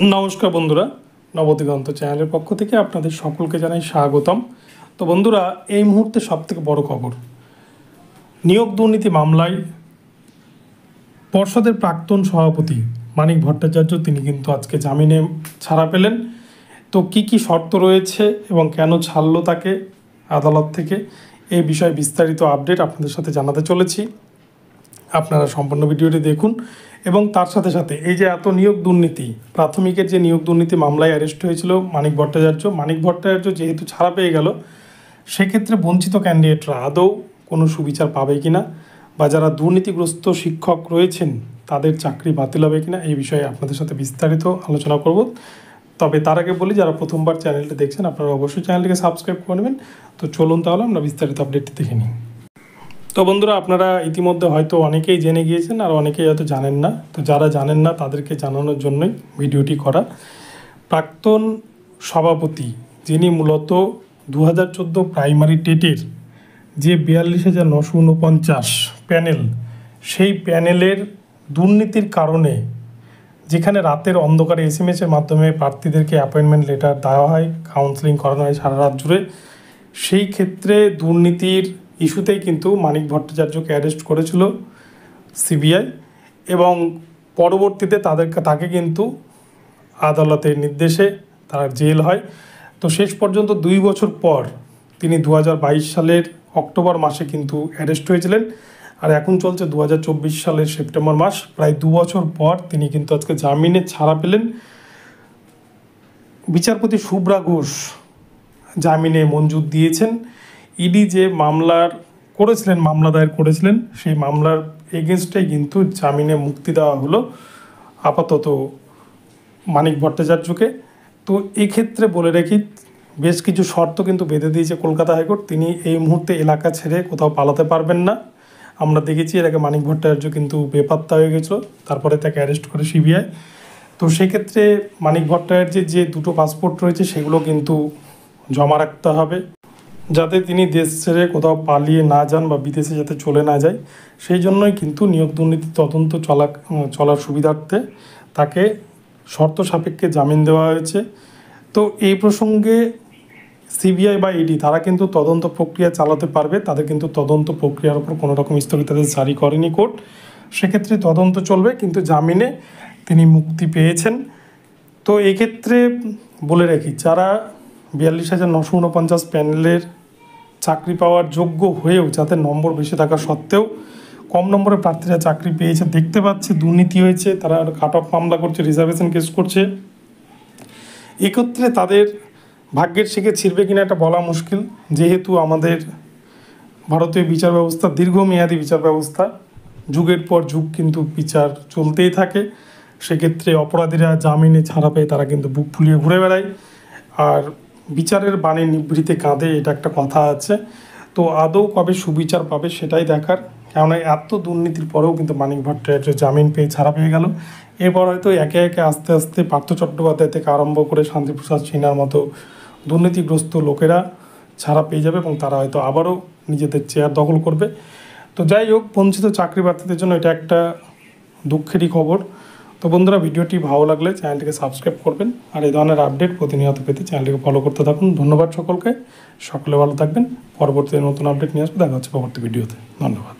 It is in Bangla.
নমস্কার বন্ধুরা, নবদিগন্ত চ্যানেলের পক্ষ থেকে আপনাদের সকলকে জানাই স্বাগতম। তো বন্ধুরা, এই মুহূর্তে সবথেকে বড় খবর, নিয়োগ দুর্নীতি মামলায় পর্ষদের প্রাক্তন সভাপতি মানিক ভট্টাচার্য তিনি কিন্তু আজকে জামিনে ছাড়া পেলেন। তো কি কি শর্ত রয়েছে এবং কেন ছাড়লো তাকে আদালত থেকে, এই বিষয়ে বিস্তারিত আপডেট আপনাদের সাথে জানাতে চলেছি। আপনারা সম্পূর্ণ ভিডিওটি দেখুন এবং তার সাথে সাথে এই যে এত নিয়োগ দুর্নীতি, প্রাথমিকের যে নিয়োগ দুর্নীতি মামলায় অ্যারেস্ট হয়েছিল মানিক ভট্টাচার্য যেহেতু ছাড়া পেয়ে গেল, সেক্ষেত্রে বঞ্চিত ক্যান্ডিডেটরা আদৌ কোনো সুবিচার পাবে কিনা, বা যারা দুর্নীতিগ্রস্ত শিক্ষক রয়েছেন তাদের চাকরি বাতিল হবে কিনা, এই বিষয়ে আপনাদের সাথে বিস্তারিত আলোচনা করব। তবে তার আগে বলি, যারা প্রথমবার চ্যানেলটি দেখছেন আপনারা অবশ্যই চ্যানেলটিকে সাবস্ক্রাইব করে নেবেন। তো চলুন তাহলে আমরা বিস্তারিত আপডেটটি দেখে নিই। তো বন্ধুরা, আপনারা ইতিমধ্যে হয়তো অনেকেই জেনে গিয়েছেন আর অনেকেই হয়তো জানেন না। তো যারা জানেন না তাদেরকে জানানোর জন্যই ভিডিওটি করা। প্রাক্তন সভাপতি যিনি মূলত 2014 প্রাইমারি টেটের যে 42,949 প্যানেল, সেই প্যানেলের দুর্নীতির কারণে যেখানে রাতের অন্ধকারে SMS-এর মাধ্যমে প্রার্থীদেরকে অ্যাপয়েন্টমেন্ট লেটার দেওয়া হয়, কাউন্সেলিং করানো হয় সারা রাত জুড়ে, সেই ক্ষেত্রে দুর্নীতির ইস্যুতেই কিন্তু মানিক ভট্টাচার্যকে অ্যারেস্ট করেছিল সিবিআই এবং পরবর্তীতে তাকে কিন্তু আদালতের নির্দেশে তার জেল হয়। তো শেষ পর্যন্ত 2 বছর পর তিনি 2022 সালের অক্টোবর মাসে কিন্তু অ্যারেস্ট হয়েছিলেন, আর এখন চলছে 2024 সালের সেপ্টেম্বর মাস। প্রায় 2 বছর পর তিনি কিন্তু আজকে জামিনে ছাড়া পেলেন। বিচারপতি শুভ্রা ঘোষ জামিনে মঞ্জুর দিয়েছেন। ইডি যে মামলা দায়ের করেছিলেন, সেই মামলার এগেনস্টেই কিন্তু জামিনে মুক্তি দেওয়া হলো আপাতত মানিক ভট্টাচার্যকে। তো এক্ষেত্রে বলে রাখি, বেশ কিছু শর্ত কিন্তু বেঁধে দিয়েছে কলকাতা হাইকোর্ট। তিনি এই মুহূর্তে এলাকা ছেড়ে কোথাও পালাতে পারবেন না। আমরা দেখেছি এর আগে মানিক ভট্টাচার্য কিন্তু বেপাত্তা হয়ে গেছিলো, তারপরে তাকে অ্যারেস্ট করে সিবিআই। তো সেক্ষেত্রে মানিক ভট্টাচার্যের যে 2টো পাসপোর্ট রয়েছে সেগুলো কিন্তু জমা রাখতে হবে, যাতে তিনি দেশ ছেড়ে কোথাও পালিয়ে না যান বা বিদেশে যাতে চলে না যায়। সেই জন্যই কিন্তু নিয়োগ দুর্নীতি তদন্ত চলার সুবিধার্থে তাকে শর্ত সাপেক্ষে জামিন দেওয়া হয়েছে। তো এই প্রসঙ্গে সিবিআই বা ইডি তারা কিন্তু তদন্ত প্রক্রিয়া চালাতে পারবে, তাদের কিন্তু তদন্ত প্রক্রিয়ার উপর কোনো রকম স্থগিতাদেশ জারি করেনি কোর্ট। সেক্ষেত্রে তদন্ত চলবে, কিন্তু জামিনে তিনি মুক্তি পেয়েছেন। তো এক্ষেত্রে বলে রাখি, যারা 42,949 প্যানেলের চাকরি পাওয়ার যোগ্য হয়েও যাদের নম্বর বেশি থাকা সত্ত্বেও কম নম্বরের প্রার্থীরা চাকরি পেয়েছে, দেখতে পাচ্ছে দুর্নীতি হয়েছে, তারা কাট অফ মামলা করছে, রিজার্ভেশন কেস করছে, এক্ষেত্রে তাদের ভাগ্যের শিখে ছিঁড়বে কিনা এটা বলা মুশকিল। যেহেতু আমাদের ভারতীয় বিচার ব্যবস্থা দীর্ঘমেয়াদী বিচার ব্যবস্থা, যুগের পর যুগ কিন্তু বিচার চলতেই থাকে। সেক্ষেত্রে অপরাধীরা জামিনে ছাড়া পেয়ে তারা কিন্তু বুক ফুলিয়ে ঘুরে বেড়ায়, আর বিচারের বাণী নিভৃতে কাঁদে, এটা একটা কথা আছে। তো আদৌ কবে সুবিচার পাবে সেটাই দেখার, কেননা এত দুর্নীতির পরেও কিন্তু মানিক ভট্টাচার্য জামিন পেয়ে ছাড়া পেয়ে গেল। এরপর হয়তো একে একে আস্তে আস্তে পার্থ চট্টোপাধ্যায় থেকে আরম্ভ করে শান্তিপ্রসাদ সিনহার মতো দুর্নীতিগ্রস্ত লোকেরা ছাড়া পেয়ে যাবে এবং তারা হয়তো আবারও নিজেদের চেয়ার দখল করবে। তো যাই হোক, বঞ্চিত চাকরি প্রার্থীদের জন্য এটা একটা দুঃখেরই খবর। তো বন্ধুরা, ভিডিওটি ভালো লাগলে চ্যানেলটিকে সাবস্ক্রাইব করবেন, আর এই ধরনের আপডেট প্রতিনিয়ত পেতে চ্যানেলটিকে ফলো করতে থাকুন। ধন্যবাদ সকলে ভালো থাকবেন। পরবর্তীতে নতুন আপডেট নিয়ে আসবো, দেখা হচ্ছে পরবর্তী ভিডিওতে। ধন্যবাদ।